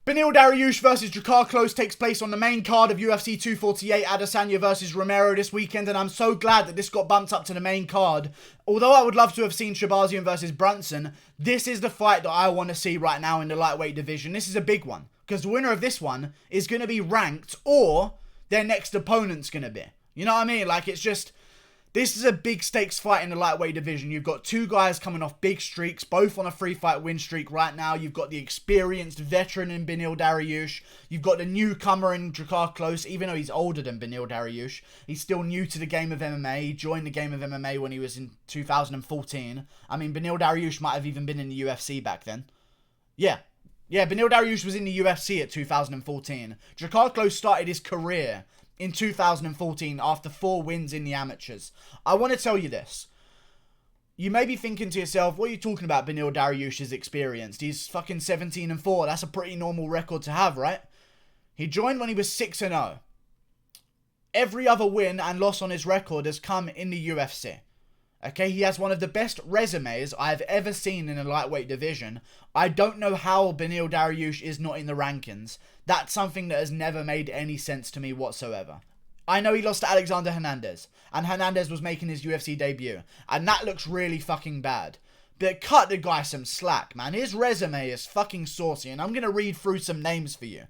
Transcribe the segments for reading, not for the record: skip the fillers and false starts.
Beneil Dariush versus Drakkar Klose takes place on the main card of UFC 248, Adesanya versus Romero this weekend, and I'm so glad that this got bumped up to the main card. Although I would love to have seen Shabazian versus Brunson, this is the fight that I want to see right now in the lightweight division. This is a big one, because the winner of this one is going to be ranked, or their next opponent's going to be. You know what I mean? Like, it's just... This is a big stakes fight in the lightweight division. You've got two guys coming off big streaks, both on a 3-fight win streak right now. You've got the experienced veteran in Beneil Dariush. You've got the newcomer in Drakkar Klose, even though he's older than Beneil Dariush. He's still new to the game of MMA. He joined the game of MMA when he was in 2014. I mean, Beneil Dariush might have even been in the UFC back then. Yeah, Beneil Dariush was in the UFC at 2014. Drakkar Klose started his career in 2014 after 4 wins in the amateurs. I want to tell you this. You may be thinking to yourself, what are you talking about? Beneil Dariush is experienced. He's fucking 17-4. That's a pretty normal record to have, right? He joined when he was 6-0. Every other win and loss on his record has come in the UFC. Okay, he has one of the best resumes I've ever seen in a lightweight division. I don't know how Beneil Dariush is not in the rankings. That's something that has never made any sense to me whatsoever. I know he lost to Alexander Hernandez, and Hernandez was making his UFC debut, and that looks really fucking bad. But cut the guy some slack, man. His resume is fucking saucy, and I'm going to read through some names for you.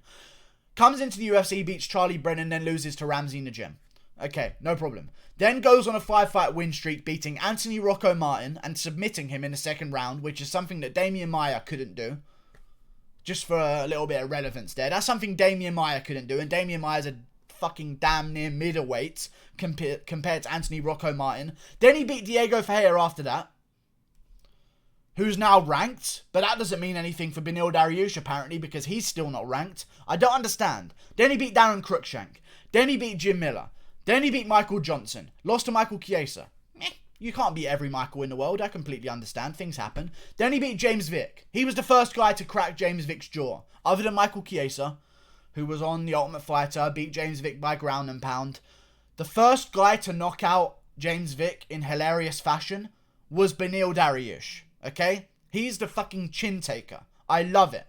Comes into the UFC, beats Charlie Brennan, then loses to Ramsey Najim. Okay, no problem. Then goes on a 5-fight win streak, beating Anthony Rocco Martin and submitting him in the second round, which is something that Damian Maia couldn't do. Just for a little bit of relevance there. That's something Damian Maia couldn't do, and Damian Maia's a fucking damn near middleweight compared to Anthony Rocco Martin. Then he beat Diego Ferreira after that, who's now ranked, but that doesn't mean anything for Beneil Dariush apparently, because he's still not ranked. I don't understand. Then he beat Darren Cruikshank. Then he beat Jim Miller. Then he beat Michael Johnson. Lost to Michael Chiesa. You can't beat every Michael in the world. I completely understand. Things happen. Then he beat James Vick. He was the first guy to crack James Vick's jaw. Other than Michael Chiesa, who was on The Ultimate Fighter, beat James Vick by ground and pound. The first guy to knock out James Vick in hilarious fashion was Beneil Dariush. Okay? He's the fucking chin taker. I love it.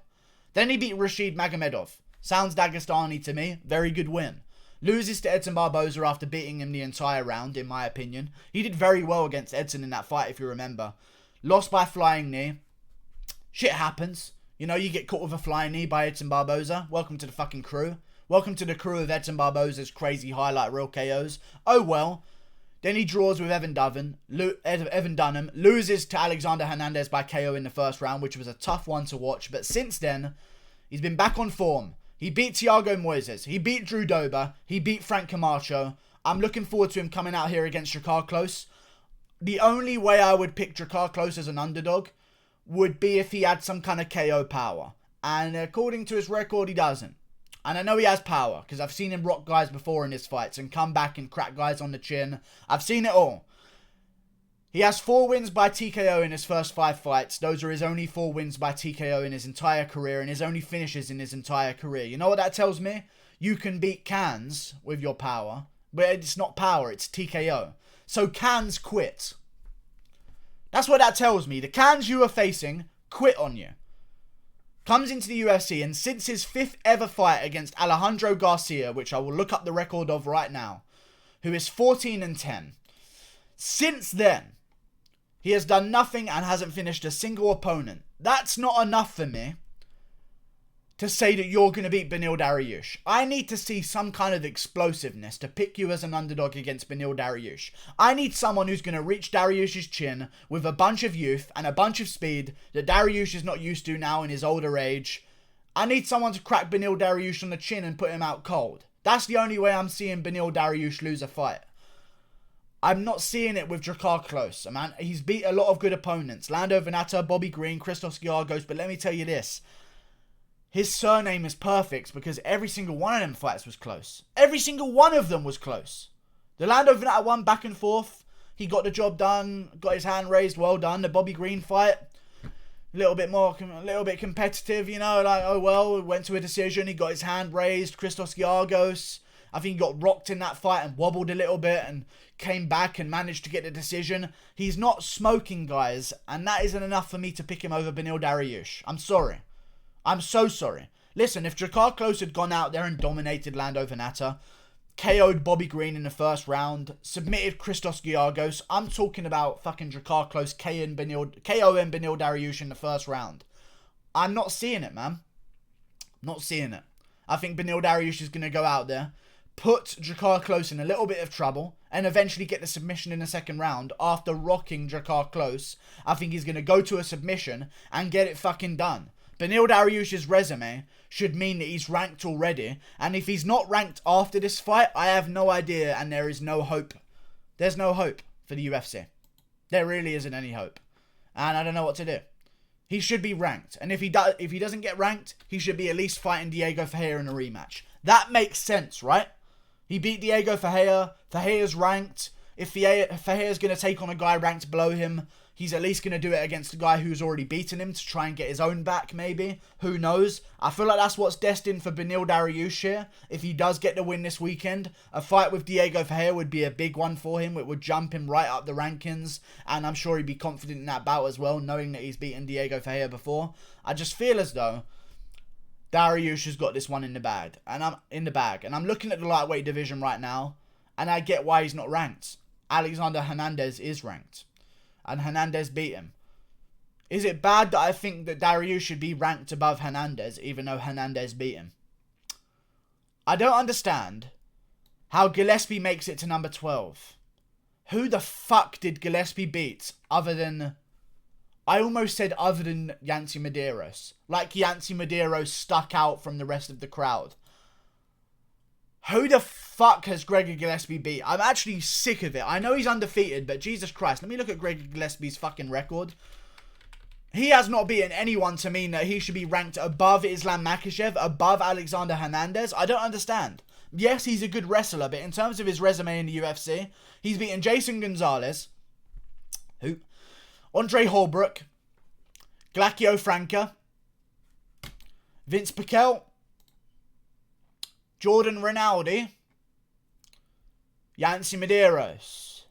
Then he beat Rashid Magomedov. Sounds Dagestani to me. Very good win. Loses to Edson Barboza after beating him the entire round, in my opinion. He did very well against Edson in that fight, if you remember. Lost by flying knee. Shit happens. You know, you get caught with a flying knee by Edson Barboza. Welcome to the fucking crew. Welcome to the crew of Edson Barboza's crazy highlight reel KOs. Oh well. Then he draws with Evan Dunham. Loses to Alexander Hernandez by KO in the first round, which was a tough one to watch. But since then, he's been back on form. He beat Thiago Moises. He beat Drew Dober. He beat Frank Camacho. I'm looking forward to him coming out here against Drakkar Klose. The only way I would pick Drakkar Klose as an underdog would be if he had some kind of KO power. And according to his record, he doesn't. And I know he has power, because I've seen him rock guys before in his fights and come back and crack guys on the chin. I've seen it all. He has 4 wins by TKO in his first 5 fights. Those are his only 4 wins by TKO in his entire career, and his only finishes in his entire career. You know what that tells me? You can beat Cans with your power, but it's not power, it's TKO. So Cans quit. That's what that tells me. The Cans you are facing quit on you. Comes into the UFC, and since his 5th ever fight against Alejandro Garcia, which I will look up the record of right now, who is 14-10. Since then, he has done nothing and hasn't finished a single opponent. That's not enough for me to say that you're going to beat Beneil Dariush. I need to see some kind of explosiveness to pick you as an underdog against Beneil Dariush. I need someone who's going to reach Dariush's chin with a bunch of youth and a bunch of speed that Dariush is not used to now in his older age. I need someone to crack Beneil Dariush on the chin and put him out cold. That's the only way I'm seeing Beneil Dariush lose a fight. I'm not seeing it with Drakkar Klose, man. He's beat a lot of good opponents. Lando Venata, Bobby Green, Christos Giagos. But let me tell you this. His surname is perfect because every single one of them fights was close. Every single one of them was close. The Lando Venata one, back and forth. He got the job done. Got his hand raised. Well done. The Bobby Green fight, a little bit competitive, you know. Like, oh well, went to a decision. He got his hand raised. Christos Giagos, I think he got rocked in that fight and wobbled a little bit and came back and managed to get the decision. He's not smoking, guys, and that isn't enough for me to pick him over Beneil Dariush. I'm sorry. I'm so sorry. Listen, if Drakkar Klose had gone out there and dominated Lando Venata, KO'd Bobby Green in the first round, submitted Christos Giagos, I'm talking about fucking Drakkar Klose KO'ing Beneil Dariush in the first round. I'm not seeing it, man. Not seeing it. I think Beneil Dariush is going to go out there, put Drakkar Klose in a little bit of trouble, and eventually get the submission in the second round after rocking Drakkar Klose. I think he's going to go to a submission and get it fucking done. Beneil Dariush's resume should mean that he's ranked already, and if he's not ranked after this fight, I have no idea, and there is no hope. There's no hope for the UFC. There really isn't any hope, and I don't know what to do. He should be ranked, and if he doesn't get ranked, he should be at least fighting Diego Ferreira in a rematch. That makes sense, right? He beat Diego Ferreira. Ferreira's ranked. If Ferreira's going to take on a guy ranked below him, he's at least going to do it against a guy who's already beaten him to try and get his own back, maybe. Who knows? I feel like that's what's destined for Beneil Dariush here. If he does get the win this weekend, a fight with Diego Ferreira would be a big one for him. It would jump him right up the rankings, and I'm sure he'd be confident in that bout as well, knowing that he's beaten Diego Ferreira before. I just feel as though Dariush has got this one in the bag, and I'm looking at the lightweight division right now, and I get why he's not ranked. Alexander Hernandez is ranked, and Hernandez beat him. Is it bad that I think that Dariush should be ranked above Hernandez, even though Hernandez beat him? I don't understand how Gillespie makes it to number 12. Who the fuck did Gillespie beat other than... I almost said other than Yancy Medeiros. Like Yancy Medeiros stuck out from the rest of the crowd. Who the fuck has Gregor Gillespie beat? I'm actually sick of it. I know he's undefeated, but Jesus Christ. Let me look at Gregor Gillespie's fucking record. He has not beaten anyone to mean that he should be ranked above Islam Makhachev, above Alexander Hernandez. I don't understand. Yes, he's a good wrestler, but in terms of his resume in the UFC, he's beaten Jason Gonzalez, Andre Holbrook, Glacchio Franca, Vince Pichel, Jordan Rinaldi, Yancy Medeiros.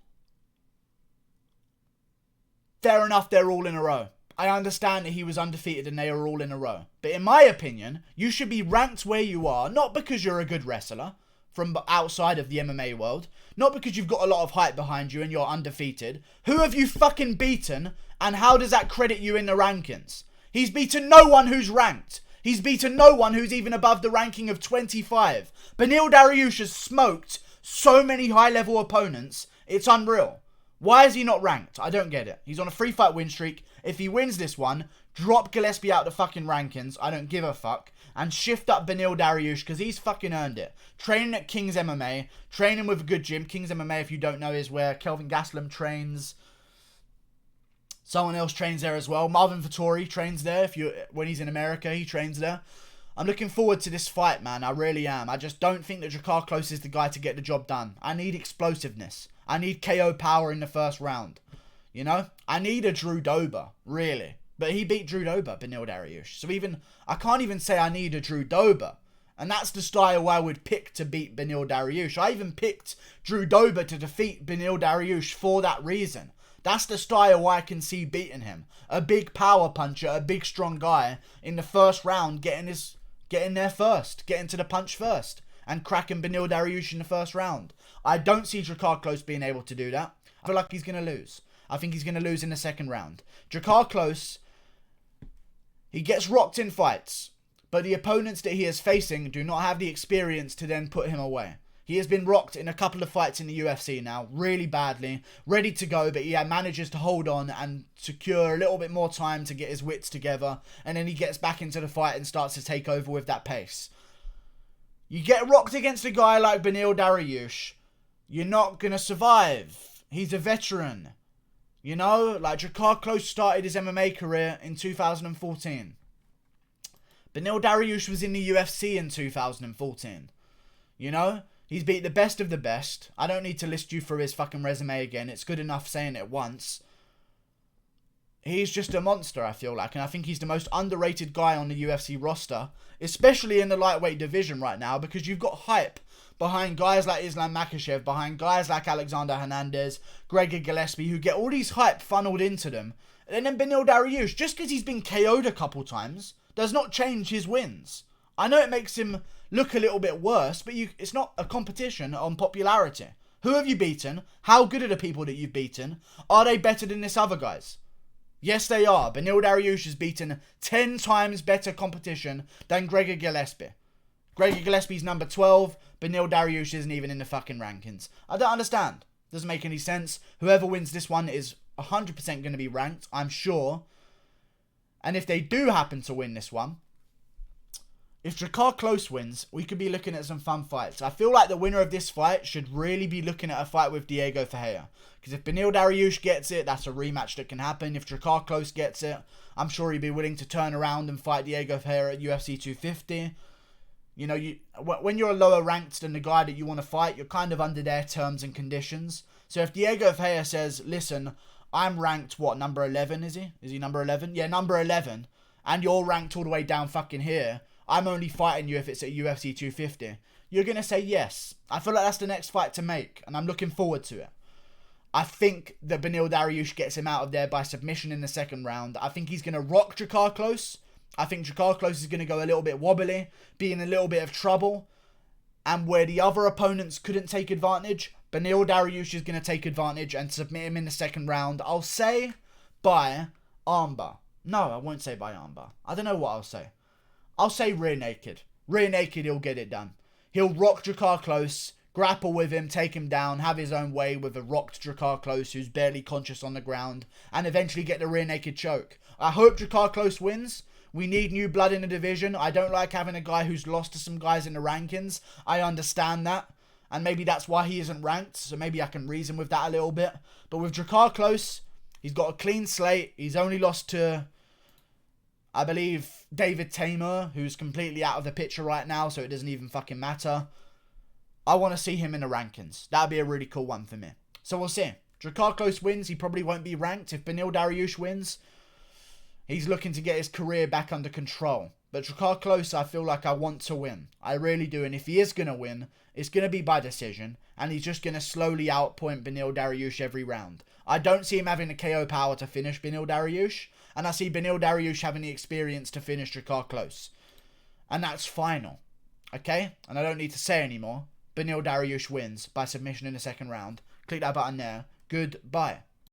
Fair enough, they're all in a row. I understand that he was undefeated and they are all in a row. But in my opinion, you should be ranked where you are, not because you're a good wrestler from outside of the MMA world, not because you've got a lot of hype behind you and you're undefeated. Who have you fucking beaten, and how does that credit you in the rankings? He's beaten no one who's ranked. He's beaten no one who's even above the ranking of 25. Beneil Dariush has smoked so many high-level opponents, it's unreal. Why is he not ranked? I don't get it. He's on a 3-fight win streak. If he wins this one, drop Gillespie out the fucking rankings. I don't give a fuck. And shift up Beneil Dariush because he's fucking earned it. Training at King's MMA. Training with a good gym. King's MMA, if you don't know, is where Kelvin Gastelum trains. Someone else trains there as well. Marvin Vettori trains there. When he's in America, he trains there. I'm looking forward to this fight, man. I really am. I just don't think that Drakkar Klose is the guy to get the job done. I need explosiveness. I need KO power in the first round. You know? I need a Drew Dober, really. But he beat Drew Dober, Beneil Dariush. So I can't even say I need a Drew Dober. And that's the style I would pick to beat Beneil Dariush. I even picked Drew Dober to defeat Beneil Dariush for that reason. That's the style I can see beating him. A big power puncher, a big strong guy in the first round, getting there first, getting to the punch first, and cracking Beneil Dariush in the first round. I don't see Drakkar Klose being able to do that. I feel like he's going to lose. I think he's going to lose in the second round. Drakkar Klose, he gets rocked in fights, but the opponents that he is facing do not have the experience to then put him away. He has been rocked in a couple of fights in the UFC now, really badly, ready to go, but he manages to hold on and secure a little bit more time to get his wits together, and then he gets back into the fight and starts to take over with that pace. You get rocked against a guy like Beneil Dariush, you're not going to survive. He's a veteran. You know, like Drakkar Klose started his MMA career in 2014. Beneil Dariush was in the UFC in 2014. You know? He's beat the best of the best. I don't need to list you for his fucking resume again. It's good enough saying it once. He's just a monster, I feel like. And I think he's the most underrated guy on the UFC roster. Especially in the lightweight division right now. Because you've got hype behind guys like Islam Makhachev. Behind guys like Alexander Hernandez. Gregor Gillespie. Who get all these hype funneled into them. And then Beneil Dariush, just because he's been KO'd a couple times, does not change his wins. I know it makes him look a little bit worse, but it's not a competition on popularity. Who have you beaten? How good are the people that you've beaten? Are they better than this other guys? Yes, they are. Beneil Dariush has beaten 10 times better competition than Gregor Gillespie. Gregor Gillespie's number 12. Beneil Dariush isn't even in the fucking rankings. I don't understand. Doesn't make any sense. Whoever wins this one is 100% going to be ranked, I'm sure. And if they do happen to win this one, if Drakkar Klose wins, we could be looking at some fun fights. I feel like the winner of this fight should really be looking at a fight with Diego Ferreira. Because if Beneil Dariush gets it, that's a rematch that can happen. If Drakkar Klose gets it, I'm sure he'd be willing to turn around and fight Diego Ferreira at UFC 250. You know, when you're lower ranked than the guy that you want to fight, you're kind of under their terms and conditions. So if Diego Ferreira says, listen, I'm ranked, what, number 11, is he? Is he number 11? Yeah, number 11. And you're ranked all the way down fucking here. I'm only fighting you if it's at UFC 250. You're going to say yes. I feel like that's the next fight to make, and I'm looking forward to it. I think that Beneil Dariush gets him out of there by submission in the second round. I think he's going to rock Drakkar Klose. I think Drakkar Klose is going to go a little bit wobbly, be in a little bit of trouble. And where the other opponents couldn't take advantage, Beneil Dariush is going to take advantage and submit him in the second round. I'll say by armbar. No, I won't say by armbar. I don't know what I'll say. I'll say rear naked. Rear naked, he'll get it done. He'll rock Drakkar Klose, grapple with him, take him down, have his own way with a rocked Drakkar Klose who's barely conscious on the ground, and eventually get the rear naked choke. I hope Drakkar Klose wins. We need new blood in the division. I don't like having a guy who's lost to some guys in the rankings. I understand that. And maybe that's why he isn't ranked. So maybe I can reason with that a little bit. But with Drakkar Klose, he's got a clean slate. He's only lost to, I believe, David Tamer, who's completely out of the picture right now, so it doesn't even fucking matter. I want to see him in the rankings. That'd be a really cool one for me. So we'll see. Drakkar Klose wins. He probably won't be ranked. If Beneil Dariush wins, he's looking to get his career back under control. But Drakkar Klose, I feel like I want to win. I really do. And if he is going to win, it's going to be by decision. And he's just going to slowly outpoint Beneil Dariush every round. I don't see him having the KO power to finish Beneil Dariush. And I see Beneil Dariush having the experience to finish Drakkar Klose. And that's final. Okay? And I don't need to say anymore. Beneil Dariush wins by submission in the second round. Click that button there. Goodbye.